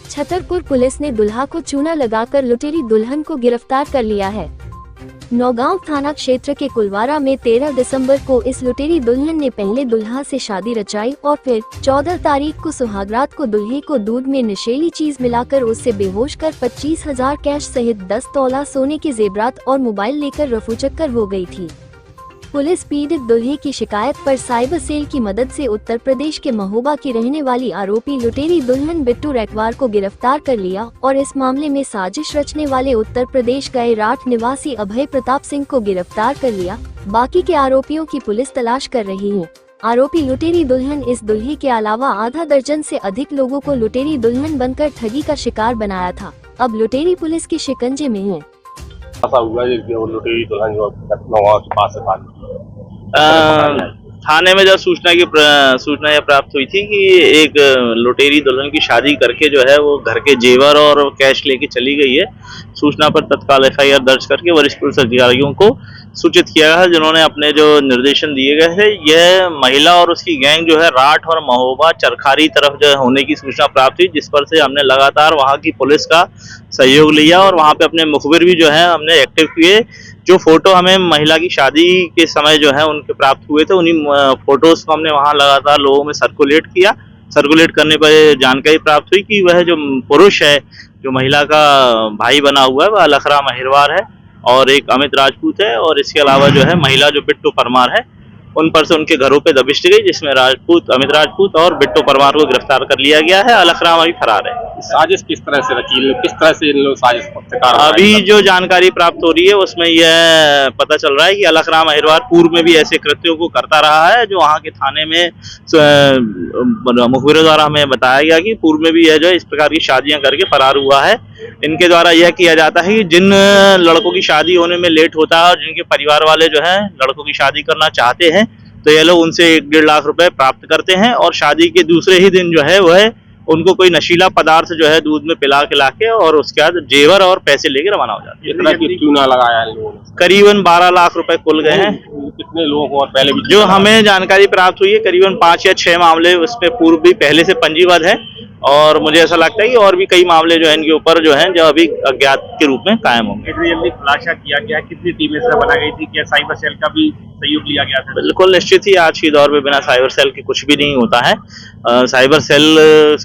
Chhatarpur police ने दुल्हा को चूना लगाकर लुटेरी दुल्हन को गिरफ्तार कर लिया है। नौगांव थाना क्षेत्र के कुलवारा में 13 दिसंबर को इस लुटेरी दुल्हन ने पहले दुल्हा से शादी रचाई और फिर 14 तारीख को सुहागरात को दुल्हे को दूध में नशीली चीज मिलाकर उससे बेहोश कर 25,000 कैश सहित 10 तोला सोने के जेवरात और मोबाइल लेकर रफूचक्कर हो गई थी। पुलिस पीड़ित दुल्हे की शिकायत पर साइबर सेल की मदद से उत्तर प्रदेश के महोबा की रहने वाली आरोपी लुटेरी दुल्हन बिट्टू रैकवार को गिरफ्तार कर लिया और इस मामले में साजिश रचने वाले उत्तर प्रदेश गए राठ निवासी अभय प्रताप सिंह को गिरफ्तार कर लिया। बाकी के आरोपियों की पुलिस तलाश कर रही है। आरोपी लुटेरी दुल्हन इस दुल्हे के अलावा आधा दर्जन से अधिक लोगों को लुटेरी दुल्हन बनकर ठगी का शिकार बनाया था। अब लुटेरी पुलिस के शिकंजे में है। ऐसा हुआ लुटेरी दुल्हन जो के पास थाने में जब सूचना यह प्राप्त हुई थी कि एक लुटेरी दुल्हन की शादी करके जो है वो घर के जेवर और कैश लेके चली गई है। सूचना पर तत्काल एफआईआर दर्ज करके वरिष्ठ पुलिस अधिकारियों को सूचित किया गया, जिन्होंने अपने जो निर्देशन दिए गए थे। यह महिला और उसकी गैंग जो है राठ और महोबा चरखारी तरफ जो होने की सूचना प्राप्त हुई, जिस पर से हमने लगातार वहां की पुलिस का सहयोग लिया और वहां पे अपने मुखबिर भी जो है हमने एक्टिव किए। जो फोटो हमें महिला की शादी के समय जो है उनके प्राप्त हुए थे, उन्हीं फोटोज को हमने वहां लगातार लोगों में सर्कुलेट किया। सर्कुलेट करने पर जानकारी प्राप्त हुई कि वह जो पुरुष है, जो महिला का भाई बना हुआ है, वह अलखराम अहिरवार है और एक अमित राजपूत है। और इसके अलावा जो है महिला जो बिट्टू परमार है, उन पर से उनके घरों पे दबिश दी गई, जिसमें अमित राजपूत और बिट्टू परमार को गिरफ्तार कर लिया गया है। अलखराम अभी फरार है। साजिश किस तरह से रची, किस तरह से इन लोग साजिश शिकार? अभी जो जानकारी प्राप्त हो रही है उसमें यह पता चल रहा है कि अलखराम अहिरवार पूर्व में भी ऐसे कृत्यों को करता रहा है। जो वहाँ के थाने में मुखबिरों द्वारा हमें बताया गया कि पूर्व में भी यह जो इस प्रकार की शादियां करके फरार हुआ है। इनके द्वारा यह किया जाता है कि जिन लड़कों की शादी होने में लेट होता है और जिनके परिवार वाले जो है लड़कों की शादी करना चाहते हैं, तो ये लोग उनसे 1-1.5 लाख रुपए प्राप्त करते हैं और शादी के दूसरे ही दिन जो है वह उनको कोई नशीला पदार्थ जो है दूध में पिला के और उसके बाद जेवर और पैसे लेके रवाना हो जाते हैं। कितना चूना लगाया इन लोगों ने? करीबन 12 लाख रुपए कुल गए हैं। कितने लोगों को? और पहले भी जो हमें जानकारी प्राप्त हुई है करीबन 5 या 6 मामले उसमें पूर्व भी पहले से पंजीबद्ध है और मुझे ऐसा लगता है कि और भी कई मामले जो है इनके ऊपर जो हैं जो अभी अज्ञात के रूप में कायम होंगे। जल्दी खुलासा किया गया, कितनी टीमें से बना गई थी, क्या साइबर सेल का भी सहयोग लिया गया था? बिल्कुल निश्चित ही आज के दौर में बिना साइबर सेल के कुछ भी नहीं होता है। साइबर सेल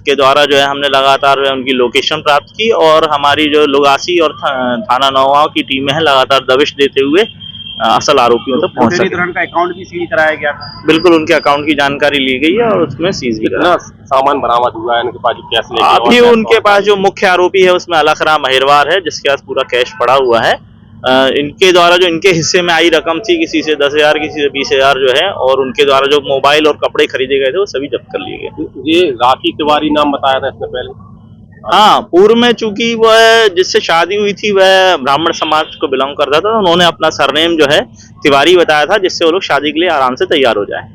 के द्वारा जो है हमने लगातार उनकी लोकेशन प्राप्त की और हमारी जो लोगासी और थाना नौगांव की टीमें हैं लगातार दबिश देते हुए असल आरोपियों तक पहुंच सके। का अकाउंट भी सीज कराया गया था? बिल्कुल, उनके अकाउंट की जानकारी ली गई है और उसमें सीज भी कितना सामान बरामद हुआ है? इनके पास जो कैश लेके अभी उनके पास जो मुख्य आरोपी है उसमें अलखराम अहिरवार है, जिसके पास पूरा कैश पड़ा हुआ है। इनके द्वारा जो इनके हिस्से में आई रकम थी, किसी से 10,000 किसी से 20,000 जो है, और उनके द्वारा जो मोबाइल और कपड़े खरीदे गए थे वो सभी जब्त कर लिए गए। ये राखी तिवारी नाम बताया था इससे पहले? हाँ, पूर्व में चूंकि वह जिससे शादी हुई थी वह ब्राह्मण समाज को बिलोंग करता था, उन्होंने अपना सरनेम जो है तिवारी बताया था, जिससे वो लोग शादी के लिए आराम से तैयार हो जाए।